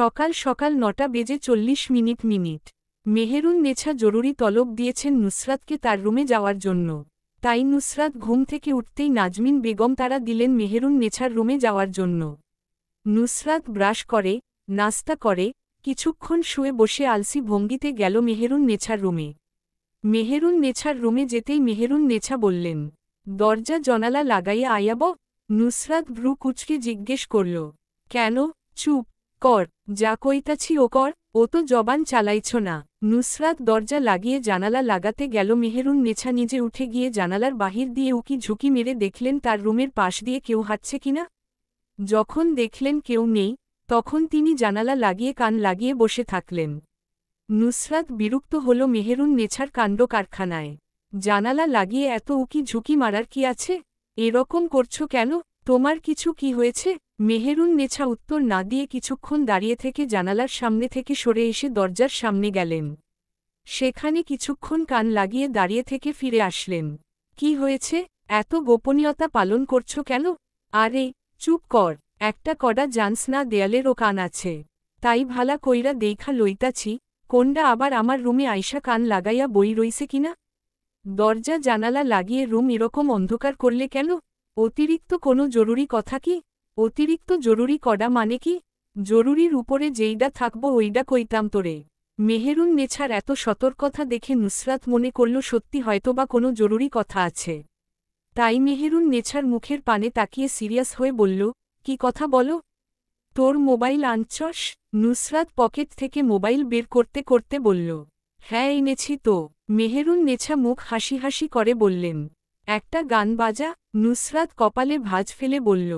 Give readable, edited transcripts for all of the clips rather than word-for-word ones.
সকাল সকাল ৯টা বেজে ৪০ মিনিট। মেহেরুন নেছা জরুরি তলব দিয়েছেন নুসরাতকে তার রুমে যাওয়ার জন্য। তাই নুসরাত ঘুম থেকে উঠতেই নাজমিন বেগম তাড়া দিলেন মেহেরুন নেছার রুমে যাওয়ার জন্য। নুসরাত ব্রাশ করে, নাস্তা করে, কিছুক্ষণ শুয়ে বসে আলসি ভঙ্গিতে গেল মেহেরুন নেছার রুমে। মেহেরুন নেছার রুমে যেতেই মেহেরুন নেছা বললেন, দরজা জনালা লাগাইয়া আয়াব? নুসরাত ভ্রু কুচকে জিজ্ঞেস করল, কেন? চুপ কর, যা কইতাছি ও কর। ও তো জবান চালাইছ না। নুসরাত দরজা লাগিয়ে জানালা লাগাতে গেল। মেহেরুন নেছা নিজে উঠে গিয়ে জানালার বাহির দিয়ে উকি ঝুঁকি মেরে দেখলেন তার রুমের পাশ দিয়ে কেউ হাঁটছে কিনা। যখন দেখলেন কেউ নেই, তখন তিনি জানালা লাগিয়ে কান লাগিয়ে বসে থাকলেন। নুসরাত বিরক্ত হল মেহেরুন নেছার কাণ্ড কারখানায়। জানালা লাগিয়ে এত উকি ঝুঁকি মারার কি আছে? এরকম করছো কেন? তোমার কিছু কি হয়েছে? মেহেরুন নেছা উত্তর না দিয়ে কিছুক্ষণ দাঁড়িয়ে থেকে জানালার সামনে থেকে সরে এসে দরজার সামনে গেলেন। সেখানে কিছুক্ষণ কান লাগিয়ে দাঁড়িয়ে থেকে ফিরে আসলেন। কি হয়েছে? এত গোপনীয়তা পালন করছো কেন? আরে চুপ কর, একটা কডা জানস না দেয়ালেরও কান আছে। তাই ভালা কইরা দেইখা লইতাছি, কোনডা আবার আমার রুমে আইসা কান লাগাইয়া বই রইছে কিনা। দরজা জানালা লাগিয়ে রুম এরকম অন্ধকার করলে কেন? অতিরিক্ত কোনো জরুরি কথা কি? অতিরিক্ত জরুরি কডা মানে কি? জরুরির উপরে যেইডা থাকবো ওইডা কইতাম তোরে। মেহেরুন নেছার এত সতর্কতা দেখে নুসরাত মনে করল সত্যি হয়তোবা কোনো জরুরি কথা আছে। তাই মেহেরুন নেছার মুখের পানে তাকিয়ে সিরিয়াস হয়ে বলল, কি কথা বলো? তোর মোবাইল আনছস? নুসরাত পকেট থেকে মোবাইল বের করতে করতে বলল, হ্যাঁ এনেছি তো। মেহেরুন নেছা মুখ হাসি হাসি করে বললেন, একটা গান বাজা। নুসরাত কপালে ভাঁজ ফেলে বলল,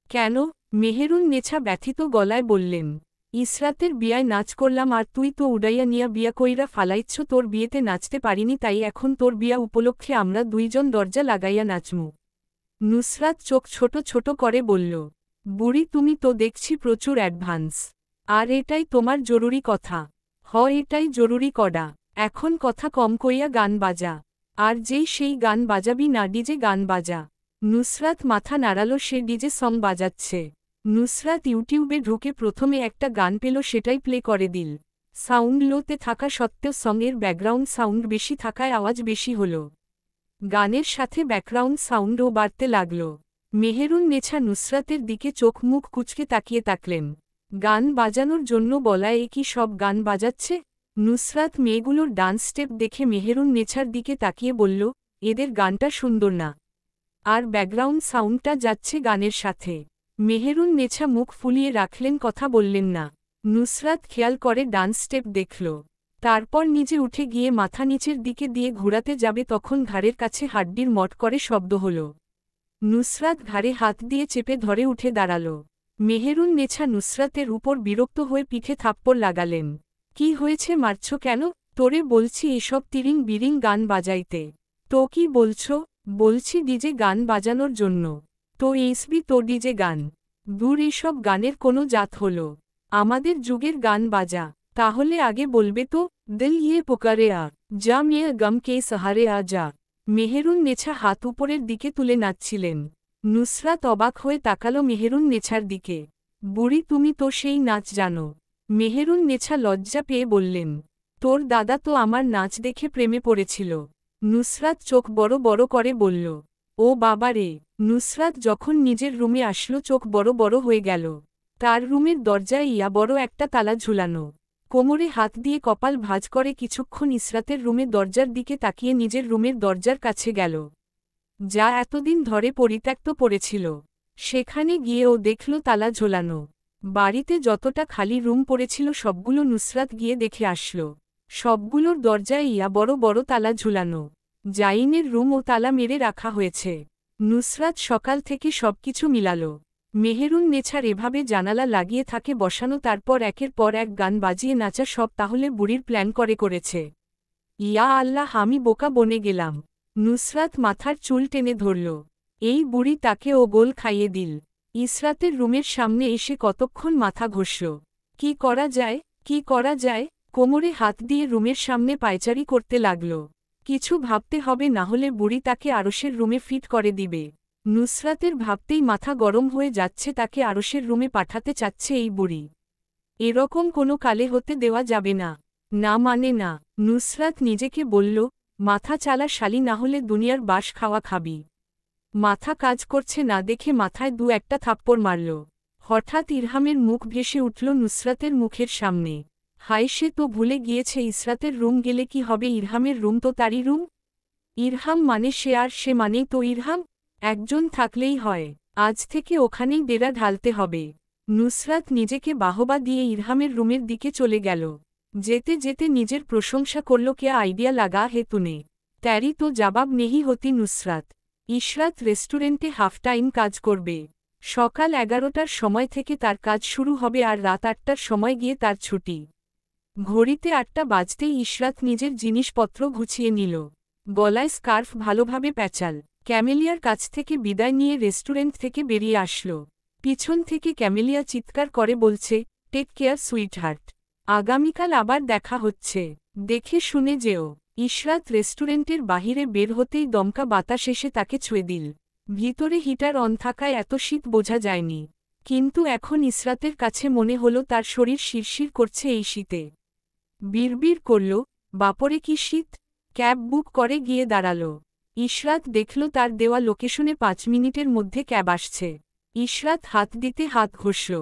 কেন? মেহেরুন নেছা ব্যথিত গলায় বললেন, ইসরাতের বিয়ায় নাচ করলাম আর তুই তো উড়াইয়া নিয়া বিয়া কইরা ফালাইচ্ছ। তোর বিয়েতে নাচতে পারিনি, তাই এখন তোর বিয়া উপলক্ষে আমরা দুইজন দরজা লাগাইয়া নাচমু। নুসরাত চোখ ছোট ছোট করে বলল, বুড়ি তুমি তো দেখছি প্রচুর অ্যাডভান্স। আর এটাই তোমার জরুরি কথা? এটাই জরুরি কডা। এখন কথা কম কইয়া গান বাজা। আর যেই সেই গান বাজাবি না ডিজে গান বাজা। নুসরাত মাথা নাড়ালো, সে ডিজে সং বাজাচ্ছে। নুসরাত ইউটিউবে ঢুকে প্রথমে একটা গান পেল, সেটাই প্লে করে দিল। সাউন্ড লোতে থাকা সত্ত্বেও সঙের ব্যাকগ্রাউন্ড সাউন্ড বেশি থাকায় আওয়াজ বেশি হল। গানের সাথে ব্যাকগ্রাউন্ড সাউন্ডও বাড়তে লাগল। মেহেরুন নেছা নুসরাতের দিকে চোখ মুখ কুচকে তাকিয়ে তাকলেন। গান বাজানোর জন্য বলায় এ কি সব গান বাজাচ্ছে? নুসরাত মেয়েগুলোর ডান্স স্টেপ দেখে মেহেরুন নেছার দিকে তাকিয়ে বলল, এদের গানটা সুন্দর না? আর ব্যাকগ্রাউন্ড সাউন্ডটা যাচ্ছে গানের সাথে। মেহেরুন নেছা মুখ ফুলিয়ে রাখলেন, কথা বললেন না। নুসরাত খেয়াল করে ডান্স স্টেপ দেখল। তারপর নিজে উঠে গিয়ে মাথা নিচের দিকে দিয়ে ঘুরাতে যাবে, তখন ঘাড়ের কাছে হাড্ডির মট করে শব্দ হল। নুসরাত ঘাড়ে হাত দিয়ে চেপে ধরে উঠে দাঁড়াল। মেহেরুন নেছা নুসরাতের উপর বিরক্ত হয়ে পিঠে থাপ্পড় লাগালেন। কি হয়েছে, মারছ কেন? তোরে বলছি এসব তিরিং বিরিং গান বাজাইতে। তো কি বলছ? বলছি ডিজে গান বাজানোর জন্য। তো এইসবি তো ডিজে গান। দূর, এসব গানের কোনো জাত হল? আমাদের যুগের গান বাজা। তাহলে আগে বলবে তো, দিল ইয়ে পুকারে আ যা মিয়া গম কে সাহারে আ যা। মেহেরুন নেছা হাত উপরের দিকে তুলে নাচছিলেন। নুসরাত অবাক হয়ে তাকালো মেহেরুন নেছার দিকে। বুড়ি তুমি তো সেই নাচ জানো। মেহেরুন নেছা লজ্জা পেয়ে বললেন, তোর দাদা তো আমার নাচ দেখে প্রেমে পড়েছিল। নুসরাত চোখ বড় বড় করে বলল, ও বাবা রে। নুসরাত যখন নিজের রুমে আসলো চোখ বড় বড় হয়ে গেল। তার রুমের দরজায় ইয়া বড় একটা তালা ঝুলানো। কোমরে হাত দিয়ে কপাল ভাঁজ করে কিছুক্ষণ ইসরাতের রুমের দরজার দিকে তাকিয়ে নিজের রুমের দরজার কাছে গেল, যা এতদিন ধরে পরিত্যক্ত পড়েছিল। সেখানে গিয়েও দেখল তালা ঝোলানো। বাড়িতে যতটা খালি রুম পড়েছিল সবগুলো নুসরাত গিয়ে দেখে আসল। সবগুলোর দরজায় ইয়া বড় বড় তালা ঝুলানো। জাইনের রুমও তালা মেরে রাখা হয়েছে। নুসরাত সকাল থেকে সবকিছু মিলাল। মেহেরুন নেছার এভাবে জানালা লাগিয়ে থাকে বসানো, তারপর একের পর এক গান বাজিয়ে নাচা, সব তাহলে বুড়ির প্ল্যান করেছে। ইয়া আল্লাহ, আমি বোকা বনে গেলাম। নুসরাত মাথার চুল টেনে ধরল। এই বুড়ি তাকে ও গোল খাইয়ে দিল। ইসরাতের রুমের সামনে এসে কতক্ষণ মাথা ঘষল। কি করা যায়, কি করা যায়? কোমরে হাত দিয়ে রুমের সামনে পায়চারি করতে লাগল। কিছু ভাবতে হবে, না হলে বুড়ি তাকে আরশের রুমে ফিট করে দিবে। নুসরাতের ভাবতেই মাথা গরম হয়ে যাচ্ছে, তাকে আরশের রুমে পাঠাতে চাচ্ছে এই বুড়ি। এরকম কোনো কালে হতে দেওয়া যাবে না। না মানে না। নুসরাত নিজেকে বলল, মাথা চালা শালি, না হলে দুনিয়ার বাস খাওয়া খাবি। মাথা কাজ করছে না দেখে মাথায় দু একটা থাপ্পড় মারল। হঠাৎ ইরহামের মুখ ভেসে উঠল নুসরাতের মুখের সামনে। হায়, সে তো ভুলে গিয়েছে ইসরাতের রুম গেলে কি হবে, ইরহামের রুম তো তারই রুম। ইরহাম মানে সে, আর সে মানেই তো ইরহাম। একজন থাকলেই হয়, আজ থেকে ওখানেই ডেরা ঢালতে হবে। নুসরাত নিজেকে বাহবা দিয়ে ইরহামের রুমের দিকে চলে গেল। যেতে যেতে নিজের প্রশংসা করল, কে আইডিয়া লাগা হে তুনে, তেরি তো জবাব নেহি হতি নুসরাত। ইশরাত রেস্টুরেন্টে হাফ টাইম কাজ করবে। সকাল 11টার সময় থেকে তার কাজ শুরু হবে আর রাত 8টার সময় গিয়ে তার ছুটি। ঘড়িতে 8টা বাজতেই ইশরাত নিজের জিনিসপত্র গুছিয়ে নিল। গলায় স্কার্ফ ভালোভাবে প্যাঁচাল। ক্যামেলিয়ার কাছ থেকে বিদায় নিয়ে রেস্টুরেন্ট থেকে বেরিয়ে আসল। পিছন থেকে ক্যামেলিয়া চিৎকার করে বলছে, টেক কেয়ার সুইটহার্ট, আগামীকাল আবার দেখা হচ্ছে, দেখে শুনে যেও। ইশরাত রেস্টুরেন্টের বাহিরে বের হতেই দমকা বাতাস এসে তাকে ছুঁয়ে দিল। ভিতরে হিটার অন থাকায় এত শীত বোঝা যায়নি, কিন্তু এখন ইশরাতের কাছে মনে হলো তার শরীর শিরশির করছে এই শীতে। বিড়বিড় করল, বাপরে কি শীত। ক্যাব বুক করে গিয়ে দাঁড়াল। ইশরাত দেখল তার দেওয়া লোকেশনে 5 মিনিটের মধ্যে ক্যাব আসছে। ইশরাত হাত দিতে হাত ঘষল।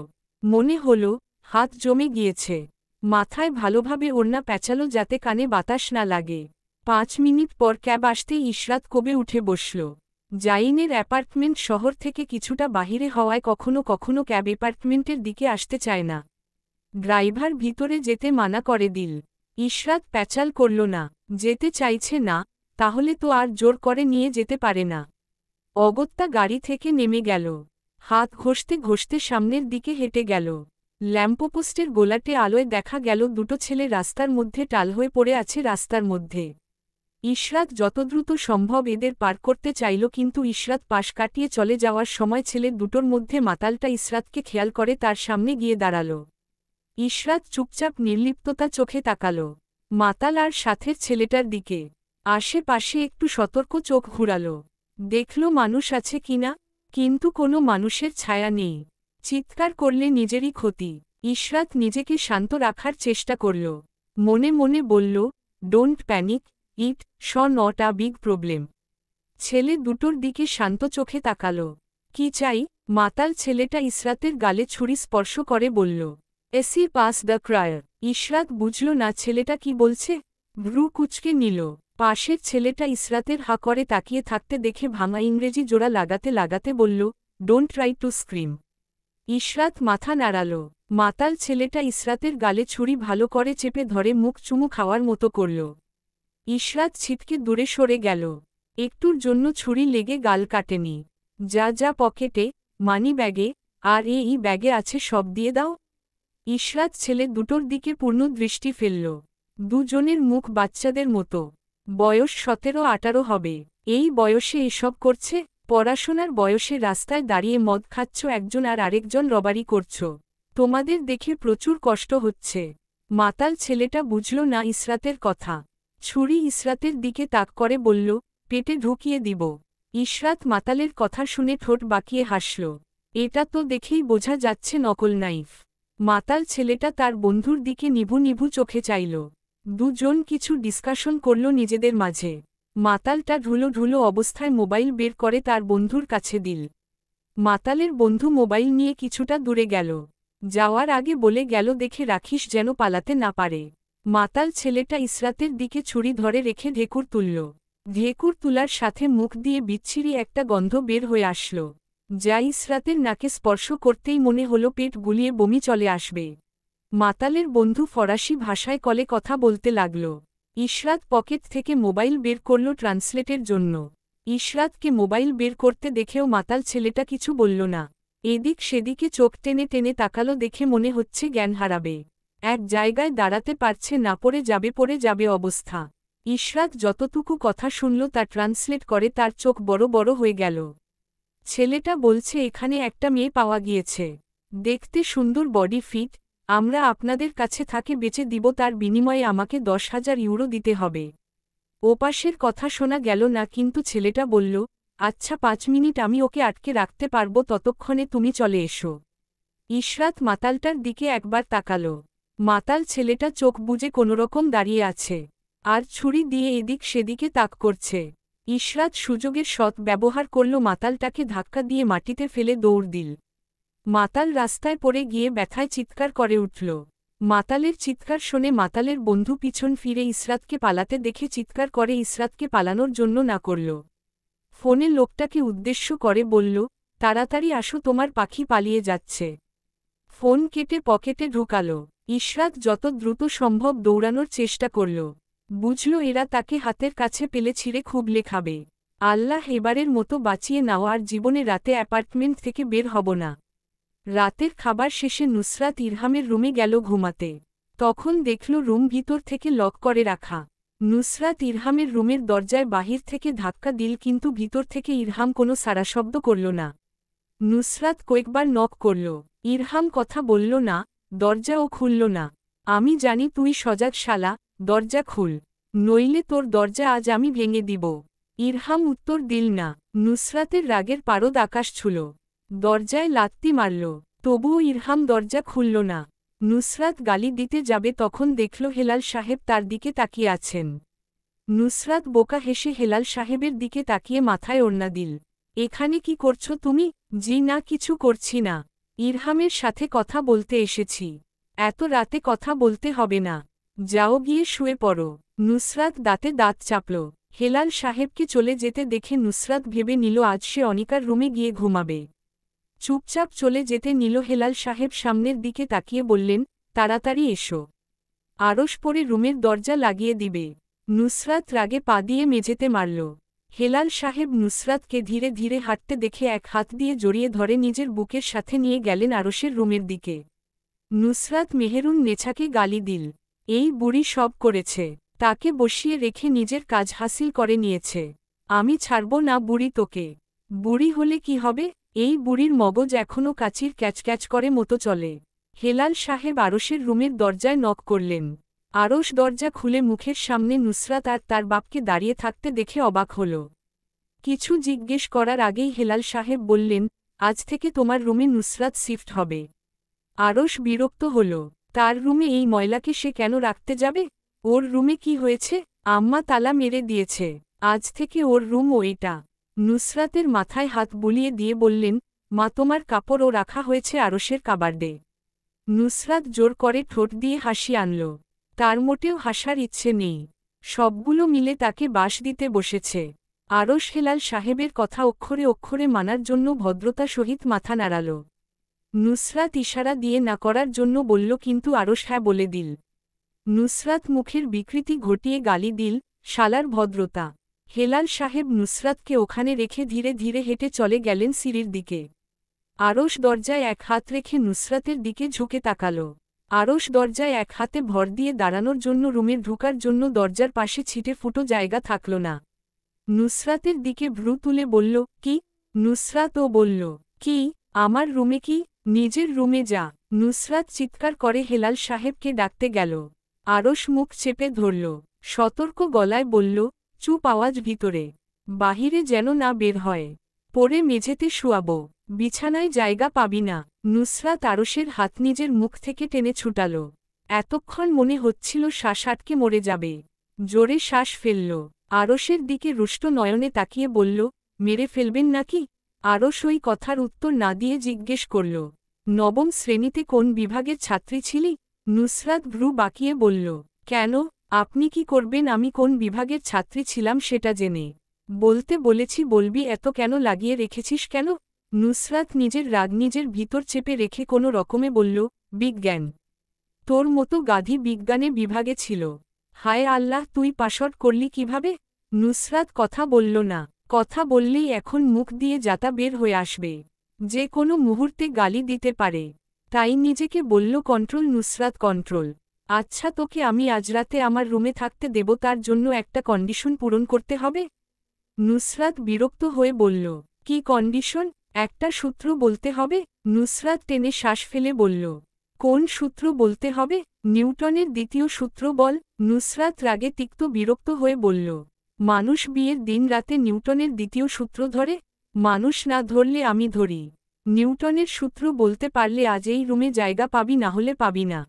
মনে হল হাত জমে গিয়েছে। মাথায় ভালোভাবে ওড়না প্যাঁচালো যাতে কানে বাতাস না লাগে। 5 মিনিট পর ক্যাব আসতেই ইশরাত কবে উঠে বসল। জাইনের অ্যাপার্টমেন্ট শহর থেকে কিছুটা বাহিরে হওয়ায় কখনো কখনো ক্যাব অ্যাপার্টমেন্টের দিকে আসতে চায় না। ড্রাইভার ভিতরে যেতে মানা করে দিল। ইশরাত প্যাচাল করল না, যেতে চাইছে না, তাহলে তো আর জোর করে নিয়ে যেতে পারে না। অগত্যা গাড়ি থেকে নেমে গেল। হাত ঘষতে ঘষতে সামনের দিকে হেঁটে গেল। ল্যাম্পপোস্টের গোলাটে আলোয় দেখা গেল দুটো ছেলে রাস্তার মধ্যে টাল হয়ে পড়ে আছে রাস্তার মধ্যে। ইশরাত যত দ্রুত সম্ভব এদের পার করতে চাইল, কিন্তু ইশরাত পাশ কাটিয়ে চলে যাওয়ার সময় ছেলের দুটোর মধ্যে মাতালটা ইশরাতকে খেয়াল করে তার সামনে গিয়ে দাঁড়াল। ইশরাত চুপচাপ নির্লিপ্ততা চোখে তাকাল মাতাল আর সাথের ছেলেটার দিকে। আশেপাশে একটু সতর্ক চোখ ঘুরাল, দেখল মানুষ আছে কিনা, কিন্তু কোনো মানুষের ছায়া নেই। চিৎকার করলে নিজেরই ক্ষতি। ইশরাত নিজেকে শান্ত রাখার চেষ্টা করল। মনে মনে বলল, don't panic, it's not a big problem. ছেলে দুটোর দিকে শান্ত চোখে তাকাল। কি চাই? মাতাল ছেলেটা ইশরাতের গালে ছুরি স্পর্শ করে বলল, এসি পাস দ্য ক্রায়ার। ইশরাত বুঝল না ছেলেটা কি বলছে। ভ্রু কুচকে নিল। পাশের ছেলেটা ইশরাতের হা করে তাকিয়ে থাকতে দেখে ভাঙা ইংরেজি জোড়া লাগাতে লাগাতে বলল, don't try to scream. Ishrat মাথা নাড়াল। মাতাল ছেলেটা ইশরাতের গালে ছুরি ভালো করে চেপে ধরে মুখ চুমু খাওয়ার মতো করল। ইশরাত ছিটকে দূরে সরে গেল। একটুর জন্য ছুরি লেগে গাল কাটেনি। যা যা পকেটে, মানি ব্যাগে, আর এই ব্যাগে আছে সব দিয়ে দাও। ইশরাত ছেলে দুটোর দিকে পূর্ণ দৃষ্টি ফেলল। দুজনের মুখ বাচ্চাদের মতো। বয়স 17-18 হবে। এই বয়সে এসব করছে? পড়াশোনার বয়সে রাস্তায় দাঁড়িয়ে মদ খাচ্ছ একজন আর আরেকজন রবারি করছ। তোমাদের দেখে প্রচুর কষ্ট হচ্ছে। মাতাল ছেলেটা বুঝল না ইশরাতের কথা। ছুরি ইশরাতের দিকে তাক করে বলল, পেটে ঢুকিয়ে দিব। ইশরাত মাতালের কথা শুনে ঠোঁট বাঁকিয়ে হাসল। এটা তো দেখেই বোঝা যাচ্ছে নকল নাইফ। মাতাল ছেলেটা তার বন্ধুর দিকে নিভু নিভু চোখে চাইল। দুজন কিছু ডিসকাশন করল নিজেদের মাঝে। মাতালটা ঢুলো ঢুলো অবস্থায় মোবাইল বের করে তার বন্ধুর কাছে দিল। মাতালের বন্ধু মোবাইল নিয়ে কিছুটা দূরে গেল। যাওয়ার আগে বলে গেল, দেখে রাখিস যেন পালাতে না পারে। মাতাল ছেলেটা ইশরাতের দিকে ছুরি ধরে রেখে ঢেকুর তুলল। ঢেকুর তুলার সাথে মুখ দিয়ে বিচ্ছিরি একটা গন্ধ বের হয়ে আসল, যা ইশরাতের নাকে স্পর্শ করতেই মনে হলো পেট গুলিয়ে বমি চলে আসবে। মাতালের বন্ধু ফরাসি ভাষায় কলে কথা বলতে লাগল। ইশরাত পকেট থেকে মোবাইল বের করল ট্রান্সলেটের জন্য। ইশরাতকে মোবাইল বের করতে দেখেও মাতাল ছেলেটা কিছু বলল না। এদিক সেদিকে চোখ টেনে টেনে তাকালো দেখে মনে হচ্ছে জ্ঞান হারাবে। এক জায়গায় দাঁড়াতে পারছে না, পড়ে যাবে অবস্থা। ইশরাত যতটুকু কথা শুনল তা ট্রান্সলেট করে তার চোখ বড় বড় হয়ে গেল। ছেলেটা বলছে, এখানে একটা মেয়ে পাওয়া গিয়েছে, দেখতে সুন্দর, বডি ফিট, আমরা আপনাদের কাছে থাকে বেচে দিব, তার বিনিময়ে আমাকে 10,000 ইউরো দিতে হবে। ওপাশের কথা শোনা গেল না, কিন্তু ছেলেটা বলল, আচ্ছা 5 মিনিট আমি ওকে আটকে রাখতে পারবো, ততক্ষণে তুমি চলে এসো। ইশরাত মাতালটার দিকে একবার তাকাল। মাতাল ছেলেটা চোখ বুজে কোনোরকম দাঁড়িয়ে আছে, আর ছুরি দিয়ে এদিক সেদিকে তাক করছে। ইশরাত সুযোগের সৎ ব্যবহার করল, মাতালটাকে ধাক্কা দিয়ে মাটিতে ফেলে দৌড় দিল। মাতাল রাস্তায় পড়ে গিয়ে ব্যথায় চিৎকার করে উঠল। মাতালের চিৎকার শুনে মাতালের বন্ধু পিছন ফিরে ইশরাতকে পালাতে দেখে চিৎকার করে ইশরাতকে পালানোর জন্য না করল। ফোনে লোকটাকে উদ্দেশ্য করে বলল, তাড়াতাড়ি আসো, তোমার পাখি পালিয়ে যাচ্ছে। ফোন কেটে পকেটে ঢুকাল। ইশরাত যত দ্রুত সম্ভব দৌড়ানোর চেষ্টা করল। বুঝল এরা তাকে হাতের কাছে পেলে ছিঁড়ে খুবলে খাবে। আল্লাহ, এবারের মতো বাঁচিয়ে নাও, আর জীবনে রাতে অ্যাপার্টমেন্ট থেকে বের হব না। রাতের খাবার শেষে নুসরাত ইরহামের রুমে গেল ঘুমাতে। তখন দেখল রুম ভিতর থেকে লক করে রাখা। নুসরাত ইরহামের রুমের দরজায় বাহির থেকে ধাক্কা দিল, কিন্তু ভিতর থেকে ইরহাম কোনো সাড়াশব্দ করল না। নুসরাত কয়েকবার নক করল, ইরহাম কথা বলল না, দরজাও খুলল না। আমি জানি তুই সজাগ শালা, দরজা খুল, নইলে তোর দরজা আজ আমি ভেঙে দিব। ইরহাম উত্তর দিল না। নুসরাতের রাগের পারদ আকাশ ছুল। দরজায় লাত্তি মারল, তবুও ইরহাম দরজা খুলল না। নুসরাত গালি দিতে যাবে, তখন দেখল হেলাল সাহেব তার দিকে তাকিয়ে আছেন। নুসরাত বোকা হেসে হেলাল সাহেবের দিকে তাকিয়ে মাথায় ওড়না দিল। এখানে কি করছো তুমি? জি না, কিছু করছি না, ইরহামের সাথে কথা বলতে এসেছি। এত রাতে কথা বলতে হবে না, যাও গিয়ে শুয়ে পড়ো। নুসরাত দাঁতে দাঁত চাপল। হেলাল সাহেবকে চলে যেতে দেখে নুসরাত ভেবে নিল আজ সে অনিকার রুমে গিয়ে ঘুমাবে। চুপচাপ চলে যেতে নিল। হেলাল সাহেব সামনের দিকে তাকিয়ে বললেন, তাড়াতাড়ি এসো, আরশ পরে রুমের দরজা লাগিয়ে দিবে। নুসরাত রাগে পা দিয়ে মেঝেতে মারল। হেলাল সাহেব নুসরাতকে ধীরে ধীরে হাঁটতে দেখে এক হাত দিয়ে জড়িয়ে ধরে নিজের বুকের সাথে নিয়ে গেলেন আরশের রুমের দিকে। নুসরাত মেহেরুন নেছাকে গালি দিল, এই বুড়ি সব করেছে, তাকে বসিয়ে রেখে নিজের কাজ হাসিল করে নিয়েছে। আমি ছাড়ব না বুড়ি তোকে। বুড়ি হলে কি হবে? এই বুড়ির মগজ এখনও কাচির ক্যাচক্যাচ করে মতো চলে। হেলাল সাহেব আরশের রুমের দরজায় নক করলেন। আরশ দরজা খুলে মুখের সামনে নুসরাত আর তার বাপকে দাঁড়িয়ে থাকতে দেখে অবাক হল। কিছু জিজ্ঞেস করার আগেই হেলাল সাহেব বললেন, আজ থেকে তোমার রুমে নুসরাত শিফট হবে। আরশ বিরক্ত হল, তার রুমে এই ময়লাকে সে কেন রাখতে যাবে? ওর রুমে কি হয়েছে? আম্মা তালা মেরে দিয়েছে, আজ থেকে ওর রুম ওইটা। নুসরাতের মাথায় হাত বুলিয়ে দিয়ে বললেন, মা, তোমার কাপড়ও রাখা হয়েছে আরশের কাবার্ডে। নুসরাত জোর করে ঠোঁট দিয়ে হাসি আনল। তার মোটেও হাসার ইচ্ছে নেই, সবগুলো মিলে তাকে বাস দিতে বসেছে। আরশ হেলাল সাহেবের কথা অক্ষরে অক্ষরে মানার জন্য ভদ্রতা সহিত মাথা নাড়াল। নুসরাত ইশারা দিয়ে না করার জন্য বলল, কিন্তু আরশ হ্যাঁ বলে দিল। নুসরাত মুখের বিকৃতি ঘটিয়ে গালি দিল, শালার ভদ্রতা। হেলাল সাহেব নুসরাতকে ওখানে রেখে ধীরে ধীরে হেঁটে চলে গেলেন সিঁড়ির দিকে। আরশ দরজায় এক হাত রেখে নুসরাতের দিকে ঝুঁকে তাকাল। আরশ দরজায় এক হাতে ভর দিয়ে দাঁড়ানোর জন্য রুমের ঢুকার জন্য দরজার পাশে ছিটে ফুটো জায়গা থাকল না। নুসরাতের দিকে ভ্রু তুলে বলল, কি? নুসরাতও বলল, কি? আমার রুমে কি? নিজের রুমে যা। নুসরাত চিৎকার করে হেলাল সাহেবকে ডাকতে গেল। আরশ মুখ চেপে ধরল, সতর্ক গলায় বলল, চুপ, আওয়াজ ভিতরে, বাহিরে যেন না বের হয়। পরে মেঝেতে শুয়াবো, বিছানায় জায়গা পাবি না। নুসরাত আরশের হাত নিজের মুখ থেকে টেনে ছুটাল। এতক্ষণ মনে হচ্ছিল শ্বাস আটকে মরে যাবে। জোরে শ্বাস ফেলল। আরশের দিকে রুষ্ট নয়নে তাকিয়ে বলল, মেরে ফেলবেন নাকি? আরশ ওই কথার উত্তর না দিয়ে জিজ্ঞেস করল, নবম শ্রেণীতে কোন বিভাগের ছাত্রী ছিলি? নুসরাত ভ্রু বাঁকিয়ে বলল, কেন, আপনি কি করবেন আমি কোন বিভাগের ছাত্রী ছিলাম সেটা জেনে? বলতে বলেছি বলবি, এত কেন লাগিয়ে রেখেছিস কেন? নুসরাত নিজের রাগ নিজের ভিতর চেপে রেখে কোনো রকমে বলল, বিজ্ঞান। তোর মতো গাধি বিজ্ঞানে বিভাগে ছিল। হায় আল্লাহ, তুই পাশট করলি কিভাবে? নুসরাত কথা বলল না। কথা বললেই এখন মুখ দিয়ে যাতা বের হয়ে আসবে, যে কোনো মুহূর্তে গালি দিতে পারে। তাই নিজেকে বলল, কন্ট্রোল নুসরাত, কন্ট্রোল। আচ্ছা, তোকে আমি আজ রাতে আমার রুমে থাকতে দেব, তার জন্য একটা কন্ডিশন পূরণ করতে হবে। নুসরাত বিরক্ত হয়ে বলল, কি কন্ডিশন? একটা সূত্র বলতে হবে। নুসরাত টেনে শ্বাস ফেলে বলল, কোন সূত্র বলতে হবে? নিউটনের দ্বিতীয় সূত্র বল। নুসরাত রাগে তিক্ত বিরক্ত হয়ে বলল, মানুষ বিয়ের দিন রাতে নিউটনের দ্বিতীয় সূত্র ধরে? মানুষ না ধরলে আমি ধরি। নিউটনের সূত্র বলতে পারলে আজ এই রুমে জায়গা পাবি, না হলে পাবি না।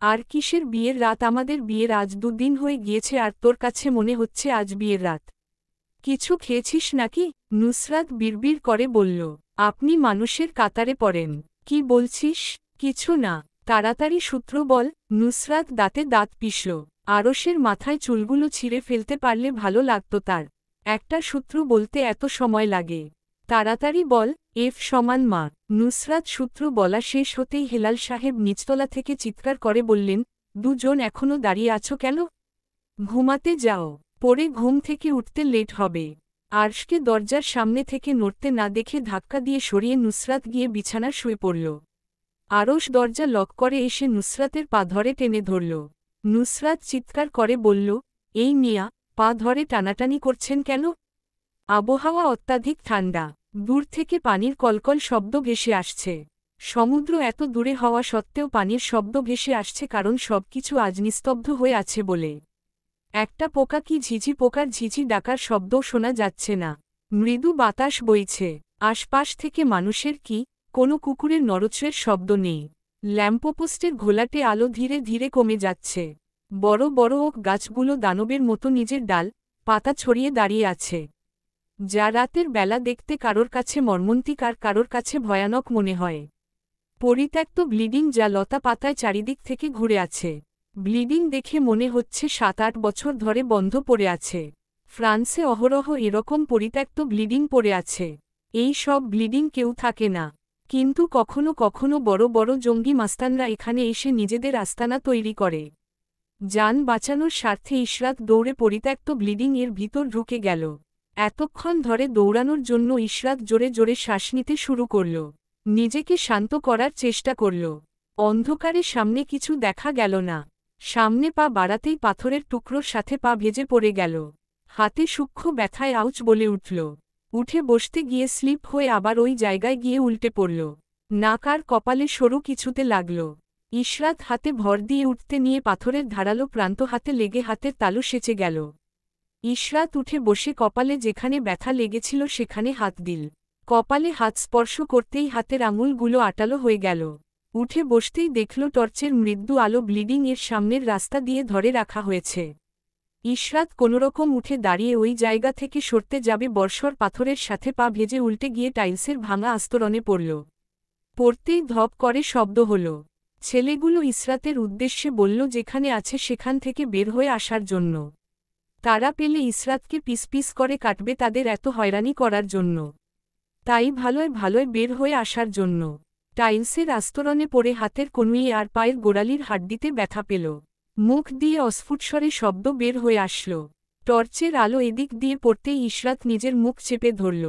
আর কিসের বিয়ের রাত? আমাদের বিয়ের আজ 2 দিন হয়ে গিয়েছে, আর তোর কাছে মনে হচ্ছে আজ বিয়ের রাত? কিছু খেয়েছিস নাকি? নুসরাত বিড়বিড় করে বলল। আপনি মানুষের কাতারে পড়েন। কি বলছিস? কিছু না, তাড়াতাড়ি সূত্র বল। নুসরাত দাঁতে দাঁত পিষল। আরশের মাথায় চুলগুলো ছিঁড়ে ফেলতে পারলে ভালো লাগত তার। একটা সূত্র বলতে এত সময় লাগে? তাড়াতাড়ি বল। এফ সমান মা। নুসরাত সূত্র বলা শেষ হতেই হেলাল সাহেব নিচতলা থেকে চিৎকার করে বললেন, দুজন এখনো দাঁড়িয়ে আছো কেন? ঘুমাতে যাও, পরে ঘুম থেকে উঠতে লেট হবে। আরশকে দরজার সামনে থেকে নড়তে না দেখে ধাক্কা দিয়ে সরিয়ে নুসরাত গিয়ে বিছানার শুয়ে পড়ল। আরশ দরজা লক করে এসে নুসরাতের পা ধরে টেনে ধরল। নুসরাত চিৎকার করে বলল, এই মিয়া, পা ধরে টানাটানি করছেন কেন? আবহাওয়া অত্যাধিক ঠান্ডা। দূর থেকে পানির কলকল শব্দ ভেসে আসছে। সমুদ্র এত দূরে হওয়া সত্ত্বেও পানির শব্দ ভেসে আসছে, কারণ সবকিছু আজ নিস্তব্ধ হয়ে আছে বলে। একটা পোকা কি ঝিঝি পোকার ঝিঝি ডাকার শব্দও শোনা যাচ্ছে না। মৃদু বাতাস বইছে। আশপাশ থেকে মানুষের কি কোনো কুকুরের নড়চড়ের শব্দ নেই। ল্যাম্পপোস্টের ঘোলাটে আলো ধীরে ধীরে কমে যাচ্ছে। বড় বড় ওক গাছগুলো দানবের মতো নিজের ডাল পাতা ছড়িয়ে দাঁড়িয়ে আছে, যা রাতের বেলা দেখতে কারোর কাছে মর্মন্তিক আর কারোর কাছে ভয়ানক মনে হয়। পরিত্যক্ত ব্লিডিং, যা লতা পাতায় চারিদিক থেকে ঘুরে আছে। ব্লিডিং দেখে মনে হচ্ছে 7-8 বছর ধরে বন্ধ পড়ে আছে। ফ্রান্সে অহরহ এরকম পরিত্যক্ত ব্লিডিং পড়ে আছে। এই সব ব্লিডিং কেউ থাকে না, কিন্তু কখনো কখনো বড় বড় জঙ্গি মাস্তানরা এখানে এসে নিজেদের আস্তানা তৈরি করে। যান বাঁচানোর স্বার্থে ইশরাত দৌড়ে পরিত্যক্ত ব্লিডিং এর ভিতর ঢুকে গেল। এতক্ষণ ধরে দৌড়ানোর জন্য ইশরাত জোরে জোরে শ্বাস নিতে শুরু করল। নিজেকে শান্ত করার চেষ্টা করল। অন্ধকারে সামনে কিছু দেখা গেল না। সামনে পা বাড়াতেই পাথরের টুকরোর সাথে পা ভেজে পড়ে গেল। হাতে সূক্ষ্ম ব্যথায় আউচ বলে উঠল। উঠে বসতে গিয়ে স্লিপ হয়ে আবার ওই জায়গায় গিয়ে উল্টে পড়ল। নাক আর কপালে সরু কিছুতে লাগল। ইশরাত হাতে ভর দিয়ে উঠতে নিয়ে পাথরের ধারালো প্রান্ত হাতে লেগে হাতের তালু সেচে গেল। ইশরাত উঠে বসে কপালে যেখানে ব্যথা লেগেছিল সেখানে হাত দিল। কপালে হাত স্পর্শ করতেই হাতের আঙুলগুলো আটালো হয়ে গেল। উঠে বসতেই দেখল টর্চের মৃদু আলো ব্লিডিং এর সামনের রাস্তা দিয়ে ধরে রাখা হয়েছে। ইশরাত কোনোরকম উঠে দাঁড়িয়ে ওই জায়গা থেকে সরতে যাবে, বর্ষর পাথরের সাথে পা ভেজে উল্টে গিয়ে টাইলসের ভাঙা আস্তরণে পড়ল। পড়তেই ধপ করে শব্দ হল। ছেলেগুলো ইশরাতের উদ্দেশ্যে বলল যেখানে আছে সেখান থেকে বের হয়ে আসার জন্য। তারা পেলে ইশরাতকে পিস পিস করে কাটবে, তাদের এত হয়রানি করার জন্য। তাই ভালোয় ভালোয় বের হয়ে আসার জন্য। টাইলসের আস্তরণে পড়ে হাতের কনুই আর পায়ের গোড়ালির হাড্ডিতে ব্যথা পেল। মুখ দিয়ে অস্ফুটস্বরে শব্দ বের হয়ে আসল। টর্চের আলো এদিক দিয়ে পড়তেই ইশরাত নিজের মুখ চেপে ধরল।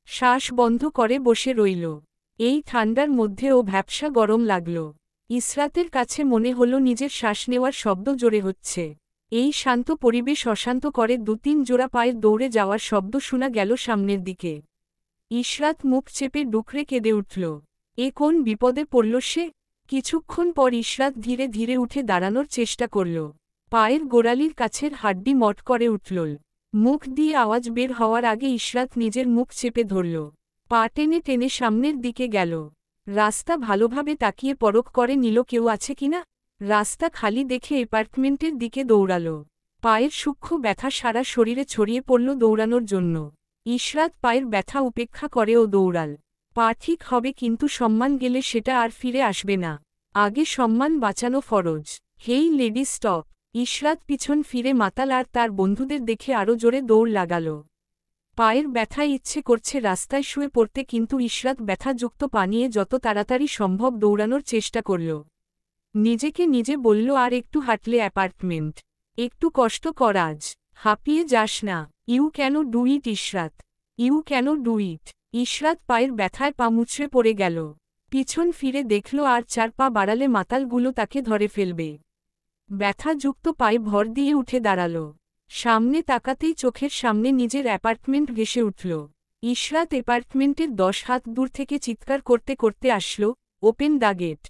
শ্বাস বন্ধ করে বসে রইল। এই ঠান্ডার মধ্যেও ভ্যাপসা গরম লাগল। ইশরাতের কাছে মনে হল নিজের শ্বাস নেওয়ার শব্দ জোরে হচ্ছে। এই শান্ত পরিবেশ অশান্ত করে 2-3 জোড়া পায়ের দৌড়ে যাওয়ার শব্দ শোনা গেল সামনের দিকে। ইশরাত মুখ চেপে ডুকরে কেঁদে উঠল। এ কোন বিপদে পড়ল সে? কিছুক্ষণ পর ইশরাত ধীরে ধীরে উঠে দাঁড়ানোর চেষ্টা করল। পায়ের গোড়ালির কাছের হাড্ডি মট করে উঠল। মুখ দিয়ে আওয়াজ বের হওয়ার আগে ইশরাত নিজের মুখ চেপে ধরল। পা টেনে টেনে সামনের দিকে গেল। রাস্তা ভালোভাবে তাকিয়ে পরখ করে নিল কেউ আছে কিনা। রাস্তা খালি দেখে অ্যাপার্টমেন্টের দিকে দৌড়াল। পায়ের সূক্ষ্ম ব্যথা সারা শরীরে ছড়িয়ে পড়ল দৌড়ানোর জন্য। ইশরাত পায়ের ব্যথা উপেক্ষা করেও দৌড়াল। পা ঠিক হবে, কিন্তু সম্মান গেলে সেটা আর ফিরে আসবে না। আগে সম্মান বাঁচানো ফরজ। হেই লেডি স্টপ! ইশরাত পিছন ফিরে মাতাল আর তার বন্ধুদের দেখে আরও জোরে দৌড় লাগাল। পায়ের ব্যথায় ইচ্ছে করছে রাস্তায় শুয়ে পড়তে, কিন্তু ইশরাত ব্যথাযুক্ত পা নিয়ে যত তাড়াতাড়ি সম্ভব দৌড়ানোর চেষ্টা করল। নিজেকে নিজে বলল, আর একটু হাঁটলে অ্যাপার্টমেন্ট। একটু কষ্ট কর আজ, হাঁপিয়ে যাস না। You can do it Ishrat, you can do it. Ishrat পায়ের ব্যথায় পা মুচড়ে পড়ে গেল। পিছন ফিরে দেখল আর 4 পা বাড়ালে মাতালগুলো তাকে ধরে ফেলবে। ব্যথাযুক্ত পায়ে ভর দিয়ে উঠে দাঁড়াল। সামনে তাকাতেই চোখের সামনে নিজের অ্যাপার্টমেন্ট ভেসে উঠল। ইশরাত অ্যাপার্টমেন্টের 10 হাত দূর থেকে চিৎকার করতে করতে আসল, open the gate,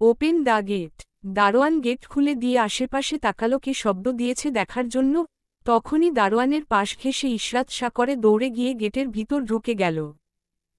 open the gate. দারোয়ান গেট খুলে দিয়ে আশেপাশে তাকালো কে শব্দ দিয়েছে দেখার জন্য। তখনই দারোয়ানের পাশ ঘেঁষে ইশরাত সা করে দৌড়ে গিয়ে গেটের ভিতর ঢুকে গেল।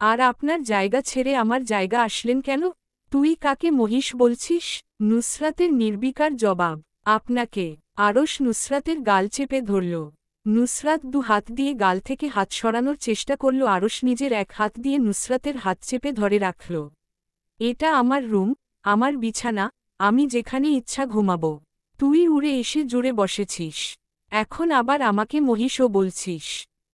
আর আপনার জায়গা ছেড়ে আমার জায়গা আসলেন কেন? তুই কাকে মহিষ বলছিস? নুসরাতের নির্বিকার জবাব, আপনাকে। আরশ নুসরাতের গাল চেপে ধরল। নুসরাত দু হাত দিয়ে গাল থেকে হাত সরানোর চেষ্টা করল। আরশ নিজের এক হাত দিয়ে নুসরাতের হাত চেপে ধরে রাখল। এটা আমার রুম, আমার বিছানা, আমি যেখানে ইচ্ছা ঘুমাব। তুই উড়ে এসে জুড়ে বসেছিস, এখন আবার আমাকে মহিষও বলছিস।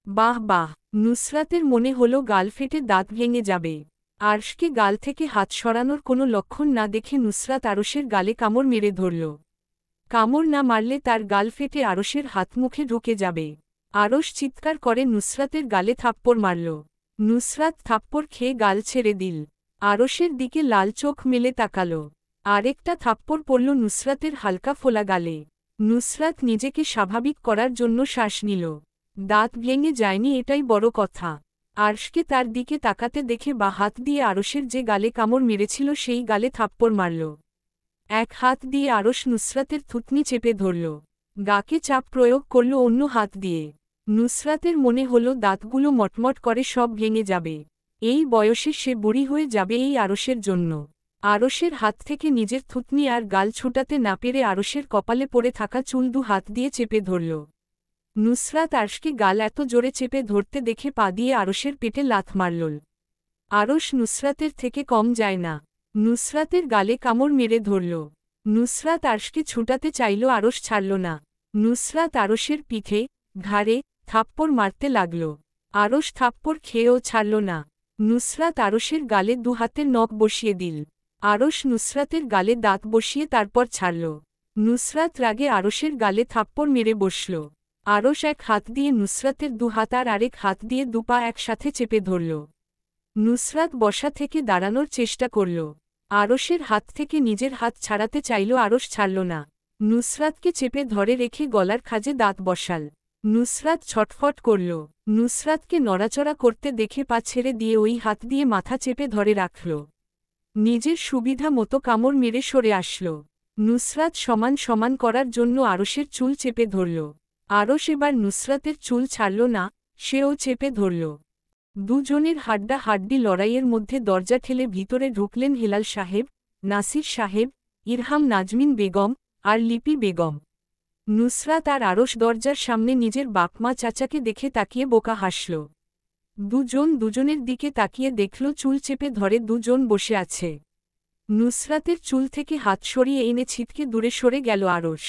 বাহ বাহ। নুসরাতের মনে হলো গাল ফেটে দাঁত ভেঙে যাবে। আরশকে গাল থেকে হাত সরানোর কোনো লক্ষণ না দেখে নুসরাত আরশের গালে কামড় মেরে ধরল। কামড় না মারলে তার গাল ফেটে আরশের হাত মুখে ঢুকে যাবে। আরশ চিৎকার করে নুসরাতের গালে থাপ্পড় মারল। নুসরাত থাপ্পড় খেয়ে গাল ছেড়ে দিল। আরশের দিকে লাল চোখ মেলে তাকাল। আরেকটা থাপ্পড় পড়ল নুসরাতের হালকা ফোলা গালে। নুসরাত নিজেকে স্বাভাবিক করার জন্য শ্বাস নিল। দাঁত ভেঙে যায়নি, এটাই বড় কথা। আরশকে তার দিকে তাকাতে দেখে বা হাত দিয়ে আরশের যে গালে কামড় মেরেছিল সেই গালে থাপ্পড় মারল। এক হাত দিয়ে আরশ নুসরাতের থুতনি চেপে ধরল। গাকে চাপ প্রয়োগ করল অন্য হাত দিয়ে। নুসরাতের মনে হল দাঁতগুলো মটমট করে সব ভেঙে যাবে। এই বয়সে সে বুড়ি হয়ে যাবে এই আরশের জন্য। আরশের হাত থেকে নিজের থুতনি আর গাল ছুটাতে না পেরে আরশের কপালে পড়ে থাকা চুল দু হাত দিয়ে চেপে ধরল। নুসরাত আরশকে গাল এত জোরে চেপে ধরতে দেখে পা দিয়ে আরশের পেটে লাথ মারল। আরশ নুসরাতের থেকে কম যায় না। নুসরাতের গালে কামড় মেরে ধরল। নুসরাত আরশকে ছুটাতে চাইল, আরশ ছাড়ল না। নুসরাত আরশের পিঠে, ঘাড়ে থাপ্পড় মারতে লাগল। আরশ থাপ্পড় খেয়েও ছাড়ল না। নুসরাত আরশের গালে দু হাতের নখ বসিয়ে দিল। আরশ নুসরাতের গালে দাঁত বসিয়ে তারপর ছাড়ল। নুসরাত রাগে আরশের গালে থাপ্পড় মেরে বসল। আরশ এক হাত দিয়ে নুসরাতের দু হাত আর আরেক হাত দিয়ে দুপা একসাথে চেপে ধরল। নুসরাত বসা থেকে দাঁড়ানোর চেষ্টা করল। আরশের হাত থেকে নিজের হাত ছাড়াতে চাইল, আরশ ছাড়ল না। নুসরাতকে চেপে ধরে রেখে গলার খাজে দাঁত বসাল। নুসরাত ছটফট করল। নুসরাতকে নড়াচড়া করতে দেখে পা ছেড়ে দিয়ে ওই হাত দিয়ে মাথা চেপে ধরে রাখল। নিজের সুবিধা মতো কামড় মেরে সরে আসল। নুসরাত সমান সমান করার জন্য আরশের চুল চেপে ধরল। আরশ এবার নুসরাতের চুল ছাড়ল না, সেও চেপে ধরল। দুজনের হাড্ডাহাড্ডি লড়াইয়ের মধ্যে দরজা ঠেলে ভিতরে ঢুকলেন হেলাল সাহেব, নাসির সাহেব, ইরহাম নাজমিন বেগম, আর লিপি বেগম। নুসরাত আর আরশ দরজার সামনে নিজের বাপমা চাচাকে দেখে তাকিয়ে বোকা হাসল। দুজন দুজনের দিকে তাকিয়ে দেখল চুল চেপে ধরে দুজন বসে আছে। নুসরাতের চুল থেকে হাত সরিয়ে এনে ছিটকে দূরে সরে গেল আরশ।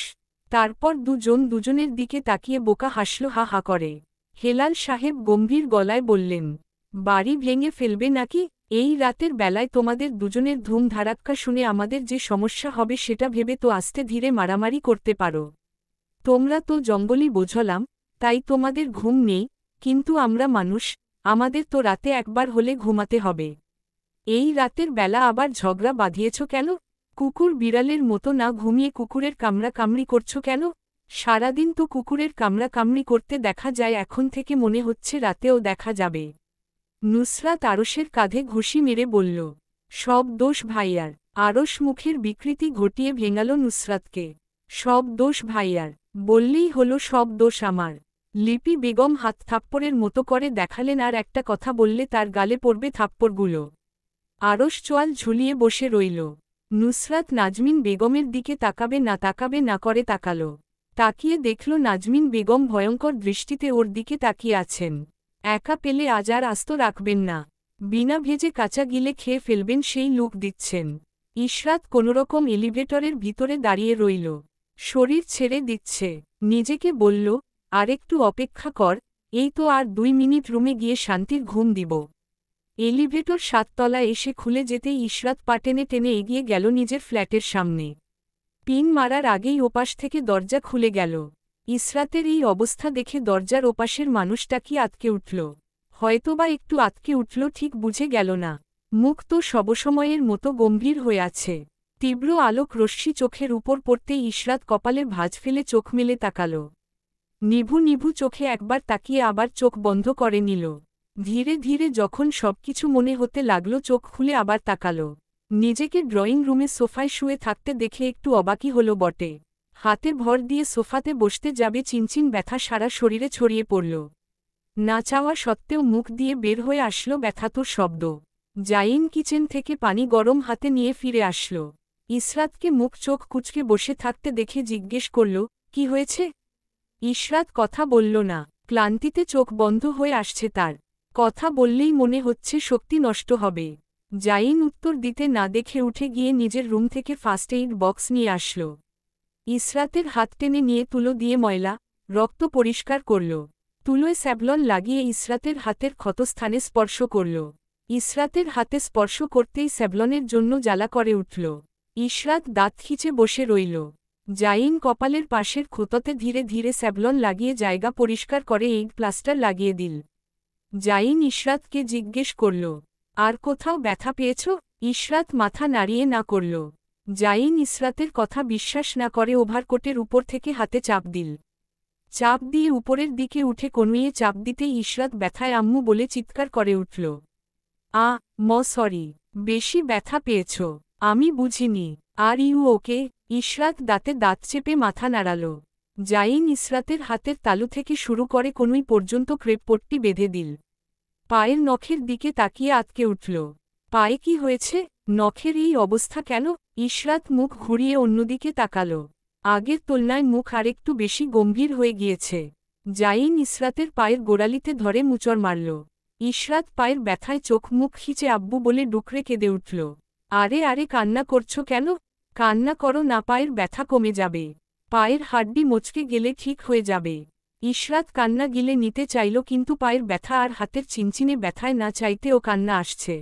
তারপর দুজন দুজনের দিকে তাকিয়ে বোকা হাসল হা হা করে। হেলাল সাহেব গম্ভীর গলায় বললেন, বাড়ি ভেঙে ফেলবে নাকি? এই রাতের বেলায় তোমাদের দুজনের ধুম ধারাক্কা শুনে আমাদের যে সমস্যা হবে সেটা ভেবে তো আস্তে ধীরে মারামারি করতে পারো। তোমরা তো জঙ্গলি বোঝলাম, তাই তোমাদের ঘুম নেই, কিন্তু আমরা মানুষ, আমাদের তো রাতে একবার হলে ঘুমাতে হবে। এই রাতের বেলা আবার ঝগড়া বাঁধিয়েছ কেন? কুকুর বিড়ালের মতো না ঘুমিয়ে কুকুরের কামড়াকামড়ি করছো কেন? সারাদিন তো কুকুরের কামড়াকামড়ি করতে দেখা যায়, এখন থেকে মনে হচ্ছে রাতেও দেখা যাবে। নুসরাত আরশের কাঁধে ঘুষি মেরে বলল, সব দোষ ভাইয়ার। আরশ মুখের বিকৃতি ঘটিয়ে ভেঙাল নুসরাতকে। সব দোষ ভাইয়ার বললেই হলো সব দোষ আমার। লিপি বেগম হাত থাপ্পড়ের মতো করে দেখালেন, আর একটা কথা বললে তার গালে পড়বে থাপ্পড়গুলো। আরশ চোয়াল ঝুলিয়ে বসে রইল। নুসরাত নাজমিন বেগমের দিকে তাকাবে না করে তাকাল। তাকিয়ে দেখল নাজমিন বেগম ভয়ঙ্কর দৃষ্টিতে ওর দিকে তাকিয়ে আছেন। একা পেলে আজ আর আস্ত রাখবেন না, বিনা ভেজে কাঁচা গিলে খেয়ে ফেলবেন সেই লুক দিচ্ছেন। ইশরাত কোনোরকম এলিভেটরের ভিতরে দাঁড়িয়ে রইল। শরীর ছেড়ে দিচ্ছে। নিজেকে বলল, আরেকটু অপেক্ষা কর, এই তো আর 2 মিনিট রুমে গিয়ে শান্তির ঘুম দিব। এলিভেটর 7 তলায় এসে খুলে যেতেই ইশরাত পা টেনে টেনে এগিয়ে গেল নিজের ফ্ল্যাটের সামনে। পিন মারার আগেই ওপাশ থেকে দরজা খুলে গেল। ইশরাতের এই অবস্থা দেখে দরজার ওপাশের মানুষটা কি আতকে উঠল, হয়তোবা একটু আতকে উঠল, ঠিক বুঝে গেল না। মুখ তো সবসময়ের মতো গম্ভীর হয়ে আছে। তীব্র আলোক রশ্মি চোখের উপর পড়তেই ইশরাত কপালে ভাঁজ ফেলে চোখ মেলে তাকাল। নিভু নিভু চোখে একবার তাকিয়ে আবার চোখ বন্ধ করে নিল। ধীরে ধীরে যখন সবকিছু মনে হতে লাগল চোখ খুলে আবার তাকাল। নিজেকে ড্রয়িং রুমে সোফায় শুয়ে থাকতে দেখে একটু অবাকই হল বটে। হাতে ভর দিয়ে সোফাতে বসতে যাবে চিনচিন ব্যথা সারা শরীরে ছড়িয়ে পড়ল। না চাওয়া সত্ত্বেও মুখ দিয়ে বের হয়ে আসলো ব্যথাতুর শব্দ। জাইন কিচেন থেকে পানি গরম হাতে নিয়ে ফিরে আসল। ইসরাতকে মুখ চোখ কুঁচকে বসে থাকতে দেখে জিজ্ঞেস করল, কি হয়েছে? ইসরাত কথা বলল না। ক্লান্তিতে চোখ বন্ধ হয়ে আসছে তার। কথা বললেই মনে হচ্ছে শক্তি নষ্ট হবে। জাইন উত্তর দিতে না দেখে উঠে গিয়ে নিজের রুম থেকে ফার্স্ট এইড বক্স নিয়ে আসল। ইসরাতের হাত টেনে নিয়ে তুলো দিয়ে ময়লা, রক্ত পরিষ্কার করল। তুলোয় স্যাভলন লাগিয়ে ইসরাতের হাতের ক্ষতস্থানে স্পর্শ করল। ইসরাতের হাতে স্পর্শ করতেই স্যাভলনের জন্য জ্বালা করে উঠল। ইসরাত দাঁত খিচে বসে রইল। জাইন কপালের পাশের ক্ষততে ধীরে ধীরে স্যাভলন লাগিয়ে জায়গা পরিষ্কার করে এইড প্লাস্টার লাগিয়ে দিল। জাইন ইসরাতকে জিজ্ঞেস করল, আর কোথাও ব্যথা পেয়েছ? ইসরাত মাথা নাড়িয়ে না করল। জাইন ইসরাতের কথা বিশ্বাস না করে ওভারকোটের উপর থেকে হাতে চাপ দিল। চাপ দিয়ে উপরের দিকে উঠে কনুইয়ে চাপ দিতেই ইসরাত ব্যথায় আম্মু বলে চিৎকার করে উঠল। সরি, বেশি ব্যথা পেয়েছ? আমি বুঝিনি। Are you okay? ইসরাত দাঁতে দাঁত চেপে মাথা নাড়াল। জাইন ইসরাতের হাতের তালু থেকে শুরু করে কনুই পর্যন্ত ক্রেপপট্টি বেঁধে দিল। পায়ের নখের দিকে তাকিয়ে আটকে উঠল। পায়ে কি হয়েছে? নখের এই অবস্থা কেন? ইসরাত মুখ ঘুরিয়ে অন্যদিকে তাকাল। আগের তুলনায় মুখ আরেকটু বেশি গম্ভীর হয়ে গিয়েছে। জাইন ইসরাতের পায়ের গোড়ালিতে ধরে মুচড় মারল। ইসরাত পায়ের ব্যথায় চোখ মুখ খিচে আব্বু বলে ডুকরে কেঁদে উঠল। আরে আরে কান্না করছো কেন? কান্না করো না, পায়ের ব্যথা কমে যাবে। পায়ের হাড্ডি মচকে গেলে ঠিক হয়ে যাবে। ইসরাত কান্না গিলে নিতে চাইল কিন্তু পায়ের ব্যথা আর হাতের চিনচিনে ব্যথায় না চাইতেও কান্না আসছে।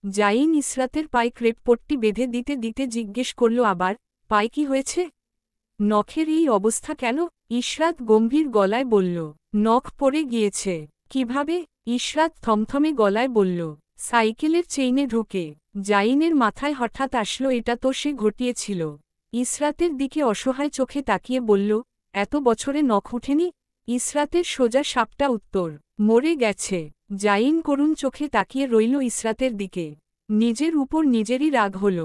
জাইন ইসরাতের পায়ে ক্রেপপট্টি বেঁধে দিতে দিতে জিজ্ঞেস করল আবার, পায়ে কি হয়েছে? নখের এই অবস্থা কেন? ইসরাত গম্ভীর গলায় বলল, নখ পড়ে গিয়েছে। কিভাবে? ইসরাত থমথমে গলায় বলল, সাইকেলের চেইনে ঢুকে। জাইনের মাথায় হঠাৎ আসলো এটা তো সে ঘটিয়েছিল। ইসরাতের দিকে অসহায় চোখে তাকিয়ে বলল, এত বছরে নখ উঠেনি? ইসরাতের সোজা সাপটা উত্তর, মরে গেছে। জাইন করুণ চোখে তাকিয়ে রইল ইসরাতের দিকে। নিজের উপর নিজেরই রাগ হল।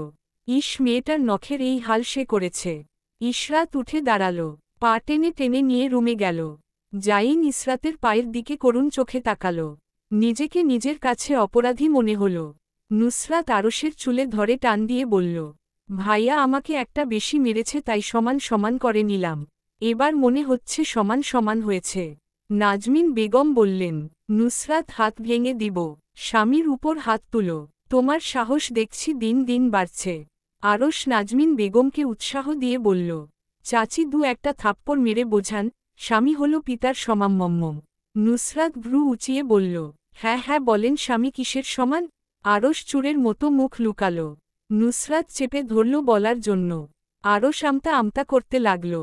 মেয়েটার নখের এই হাল সে করেছে। ইসরাত উঠে দাঁড়াল, পা টেনে টেনে নিয়ে রুমে গেল। জাইন ইসরাতের পায়ের দিকে করুণ চোখে তাকাল। নিজেকে নিজের কাছে অপরাধী মনে হল। নুসরাত আরশের চুলে ধরে টান দিয়ে বলল, ভাইয়া আমাকে একটা বেশি মেরেছে তাই সমান সমান করে নিলাম। এবার মনে হচ্ছে সমান সমান হয়েছে। নাজমিন বেগম বললেন, নুসরাত হাত ভেঙে দিব। স্বামীর উপর হাত তুলো। তোমার সাহস দেখছি দিন দিন বাড়ছে। আরশ নাজমিন বেগমকে উৎসাহ দিয়ে বলল, চাচি দু একটা থাপ্পড় মেরে বোঝান, স্বামী হল পিতার সমাম্যম। নুসরাত ভ্রু উঁচিয়ে বলল, হ্যাঁ হ্যাঁ বলেন স্বামী কিসের সমান? আরশ চুরের মতো মুখ লুকাল। নুসরাত চেপে ধরল বলার জন্য। আরশ আমতা আমতা করতে লাগল,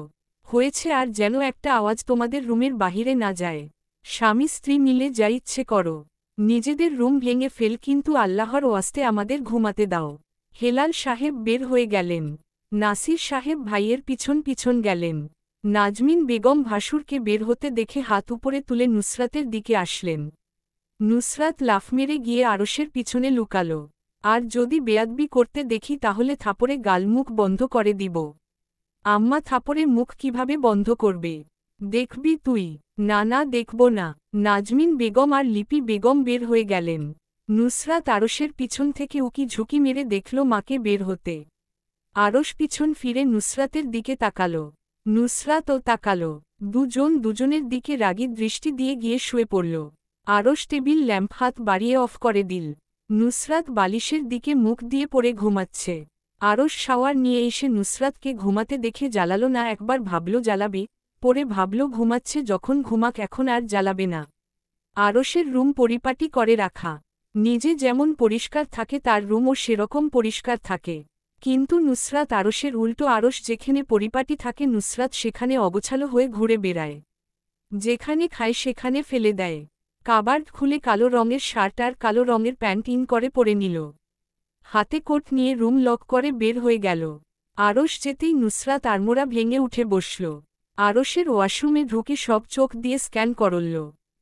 হয়েছে আর যেন একটা আওয়াজ তোমাদের রুমের বাহিরে না যায়। স্বামী স্ত্রী মিলে যা ইচ্ছে করো। নিজেদের রুম ভেঙে ফেল কিন্তু আল্লাহর ওয়াস্তে আমাদের ঘুমাতে দাও। হেলাল সাহেব বের হয়ে গেলেন। নাসির সাহেব ভাইয়ের পিছন পিছন গেলেন। নাজমিন বেগম ভাসুরকে বের হতে দেখে হাত উপরে তুলে নুসরাতের দিকে আসলেন। নুসরাত লাফ মেরে গিয়ে আরশের পিছনে লুকাল। আর যদি বেয়াদবি করতে দেখি তাহলে থাপড়ে গালমুখ বন্ধ করে দিব। আম্মা থাপড়ে মুখ কিভাবে বন্ধ করবে? দেখবি তুই। না না দেখব না। নাজমিন বেগম আর লিপি বেগম বের হয়ে গেলেন। নুসরাত আরশের পিছন থেকে উকি ঝুঁকি মেরে দেখল মাকে বের হতে। আরশ পিছন ফিরে নুসরাতের দিকে তাকাল। নুসরাতও তাকাল। দুজন দুজনের দিকে রাগী দৃষ্টি দিয়ে গিয়ে শুয়ে পড়ল। আরশ টেবিল ল্যাম্প হাত বাড়িয়ে অফ করে দিল। নুসরাত বালিশের দিকে মুখ দিয়ে পড়ে ঘুমাচ্ছে। আরশ শাওয়ার নিয়ে এসে নুসরাতকে ঘুমাতে দেখে জ্বালাল না, একবার ভাবল জ্বালাবে, পরে ভাবল ঘুমাচ্ছে যখন ঘুমাক এখন আর জ্বালাবে না। আরশের রুম পরিপাটি করে রাখা। নিজে যেমন পরিষ্কার থাকে তার রুমও সেরকম পরিষ্কার থাকে। কিন্তু নুসরাত আরশের উল্টো, আরশ যেখানে পরিপাটি থাকে নুসরাত সেখানে অগোছালো হয়ে ঘুরে বেড়ায়। যেখানে খায় সেখানে ফেলে দেয়। কাবার্ড খুলে কালো রঙের শার্ট আর কালো রঙের প্যান্ট ইন করে পরে নিল। হাতে কোট নিয়ে রুম লক করে বের হয়ে গেল। আরশ যেতেই নুসরাত আড়মোড়া ভেঙে উঠে বসল। আরশের ওয়াশরুমে ঢুকে সব চোখ দিয়ে স্ক্যান করল।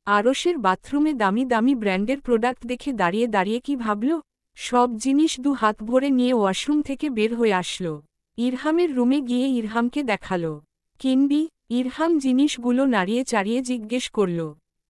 আরশের বাথরুমে দামি দামি ব্র্যান্ডের প্রোডাক্ট দেখে দাঁড়িয়ে দাঁড়িয়ে কি ভাবল। সব জিনিস দু হাত ভরে নিয়ে ওয়াশরুম থেকে বের হয়ে আসল। ইরহামের রুমে গিয়ে ইরহামকে দেখাল। কিনবি? ইরহাম জিনিসগুলো নাড়িয়ে চাড়িয়ে জিজ্ঞেস করল,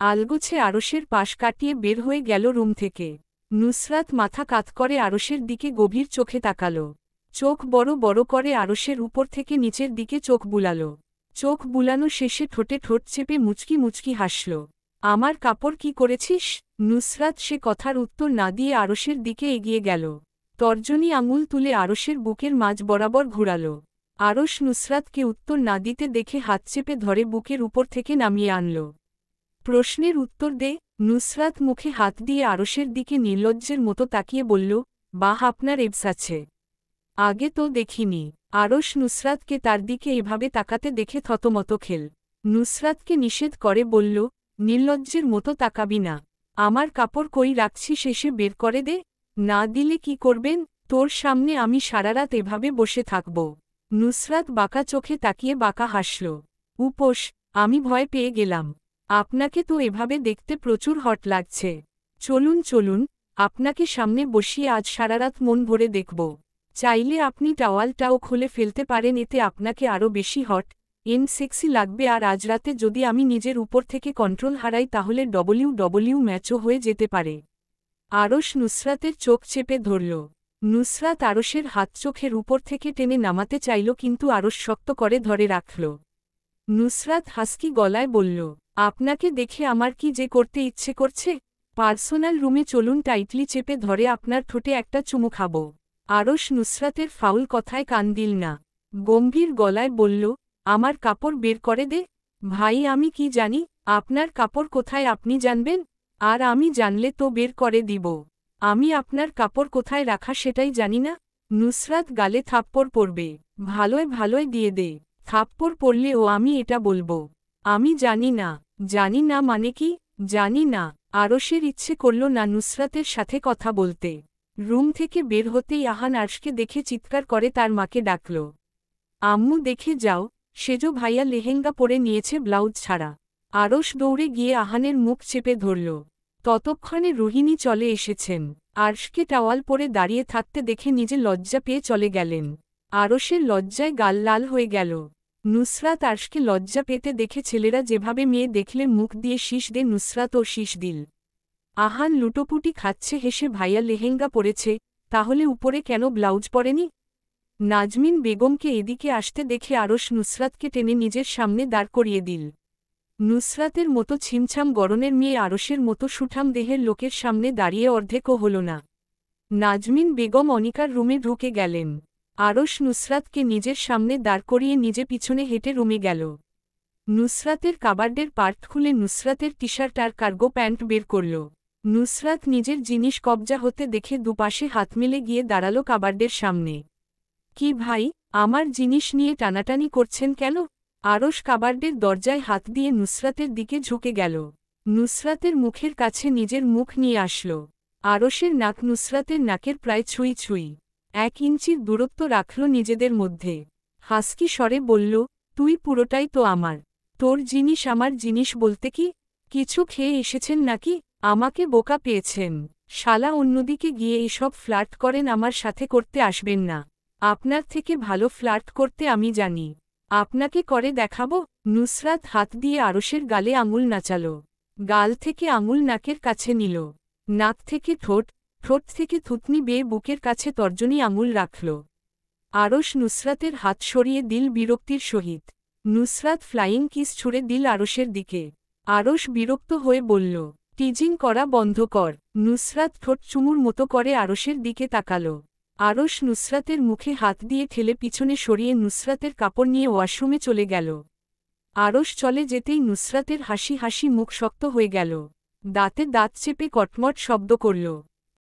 আলগোছে আরশের পাশ কাটিয়ে বের হয়ে গেল রুম থেকে। নুসরাত মাথা কাত করে আরশের দিকে গভীর চোখে তাকাল। চোখ বড় বড় করে আরশের উপর থেকে নিচের দিকে চোখ বুলাল। চোখ বুলানো শেষে ঠোঁটে ঠোঁট চেপে মুচকি মুচকি হাসল। আমার কাপড় কি করেছিস? নুসরাত সে কথার উত্তর না দিয়ে আরশের দিকে এগিয়ে গেল। তর্জনী আঙুল তুলে আরশের বুকের মাঝ বরাবর ঘুরাল। আরশ নুসরাতকে উত্তর না দিতে দেখে হাত চেপে ধরে বুকের উপর থেকে নামিয়ে আনল। প্রশ্নের উত্তর দে। নুসরাত মুখে হাত দিয়ে আরশের দিকে নির্লজ্জের মতো তাকিয়ে বলল, বাহ, আপনার এবস আছে। আগে তো দেখিনি। আরশ নুসরাতকে তার দিকে এভাবে তাকাতে দেখে থতমত খেল। নুসরাতকে নিষেধ করে বলল, নির্লজ্জের মতো তাকাবি না। আমার কাপড় কই রাখছিস, এসে বের করে দে। না দিলে কি করবেন? তোর সামনে আমি সারারাত এভাবে বসে থাকব। নুসরাত বাঁকা চোখে তাকিয়ে বাঁকা হাসল। উপোস? আমি ভয় পেয়ে গেলাম। আপনাকে তো এভাবে দেখতে প্রচুর হট লাগছে। চলুন চলুন, আপনাকে সামনে বসিয়ে আজ সারারাত মন ভরে দেখব। চাইলে আপনি টাওয়ালটাও খুলে ফেলতে পারেন, এতে আপনাকে আরও বেশি হট সেক্সি লাগবে। আর আজ রাতে যদি আমি নিজের উপর থেকে কন্ট্রোল হারাই তাহলে ডব্লিউ ম্যাচও হয়ে যেতে পারে। আরশ নুসরাতের চোখ চেপে ধরল। নুসরাত আরশের হাত চোখের উপর থেকে টেনে নামাতে চাইল, কিন্তু আরশ শক্ত করে ধরে রাখল। নুসরাত হাসকি গলায় বলল, আপনাকে দেখে আমার কি যে করতে ইচ্ছে করছে। পার্সোনাল রুমে চলুন, টাইটলি চেপে ধরে আপনার ঠোঁটে একটা চুমু খাব। আরশ নুসরাতের ফাউল কথায় কান দিল না। গম্ভীর গলায় বলল, আমার কাপড় বের করে দে। ভাই, আমি কি জানি আপনার কাপড় কোথায়? আপনি জানবেন? আর আমি জানলে তো বের করে দিব। আমি আপনার কাপড় কোথায় রাখা সেটাই জানি না। নুসরাত গালে থাপ্পড় পড়বে। ভালোয় ভালোয় দিয়ে দে। থাপ্পড় পড়লে ও আমি এটা বলবো আমি জানি না। জানি না মানে কি? জানি না। আরশের ইচ্ছে করল না নুসরাতের সাথে কথা বলতে। রুম থেকে বের হতেই আহান আরশকে দেখে চিৎকার করে তার মাকে ডাকল। আম্মু, দেখে যাও, সেজো ভাইয়া লেহেঙ্গা পরে নিয়েছে ব্লাউজ ছাড়া। আরশ দৌড়ে গিয়ে আহানের মুখ চেপে ধরল। ততক্ষণে রোহিণী চলে এসেছেন। আরশকে টাওয়াল পরে দাঁড়িয়ে থাকতে দেখে নিজে লজ্জা পেয়ে চলে গেলেন। আরশের লজ্জায় গাল লাল হয়ে গেল। নুসরাত আরশকে লজ্জা পেতে দেখে ছেলেরা যেভাবে মেয়ে দেখলে মুখ দিয়ে শীষ দে, নুসরাতও শীষ দিল। আহান লুটোপুটি খাচ্ছে হেসে, ভাইয়া লেহেঙ্গা পরেছে, তাহলে উপরে কেন ব্লাউজ পরেনি? নাজমিন বেগমকে এদিকে আসতে দেখে আরশ নুসরাতকে টেনে নিজের সামনে দাঁড় করিয়ে দিল। নুসরাতের মতো ছিমছাম গড়নের মেয়ে আরশের মতো সুঠাম দেহের লোকের সামনে দাঁড়িয়ে অর্ধেকও হল না। নাজমিন বেগম অনিকার রুমে ঢুকে গেলেন। আরশ নুসরাতকে নিজের সামনে দাঁড় করিয়ে নিজে পিছনে হেঁটে রুমে গেল। নুসরাতের কাবার্ডের পার্ট খুলে নুসরাতের টি-শার্ট আর কার্গো প্যান্ট বের করল। নুসরাত নিজের জিনিস কবজা হতে দেখে দুপাশে হাত মিলে গিয়ে দাঁড়াল কাবার্ডের সামনে। কি ভাই, আমার জিনিস নিয়ে টানাটানি করছেন কেন? আরশ কাবার্ডের দরজায় হাত দিয়ে নুসরাতের দিকে ঝুঁকে গেল। নুসরাতের মুখের কাছে নিজের মুখ নিয়ে আসল। আরশের নাক নুসরাতের নাকের প্রায় ছুঁই ছুঁই। 1 ইঞ্চির দূরত্ব রাখল নিজেদের মধ্যে। হাসকি স্বরে বলল, তুই পুরোটাই তো আমার। তোর জিনিস আমার জিনিস বলতে কি? কিছু খেয়ে এসেছেন নাকি? আমাকে বোকা পেয়েছেন। শালা, অন্যদিকে গিয়ে এসব ফ্লার্ট করেন, আমার সাথে করতে আসবেন না। আপনার থেকে ভালো ফ্লার্ট করতে আমি জানি। আপনাকে করে দেখাবো। নুসরাত হাত দিয়ে আরশের গালে আঙুল নাচাল। গাল থেকে আঙুল নাকের কাছে নিল। নাক থেকে ঠোঁট, ঠোঁট থেকে থুতনি বেয়ে বুকের কাছে তর্জনী আঙুল রাখল। আরশ নুসরাতের হাত সরিয়ে দিল বিরক্তির সহিত। নুসরাত ফ্লাইং কিস ছুড়ে দিল আরশের দিকে। আরশ বিরক্ত হয়ে বলল, টিজিং করা বন্ধ কর। নুসরাত ঠোঁট চুমুর মতো করে আরশের দিকে তাকাল। আরশ নুসরাতের মুখে হাত দিয়ে ঠেলে পিছনে সরিয়ে নুসরাতের কাপড় নিয়ে ওয়াশরুমে চলে গেল। আরশ চলে যেতেই নুসরাতের হাসি হাসি মুখ শক্ত হয়ে গেল। দাঁতে দাঁত চেপে কটমট শব্দ করল।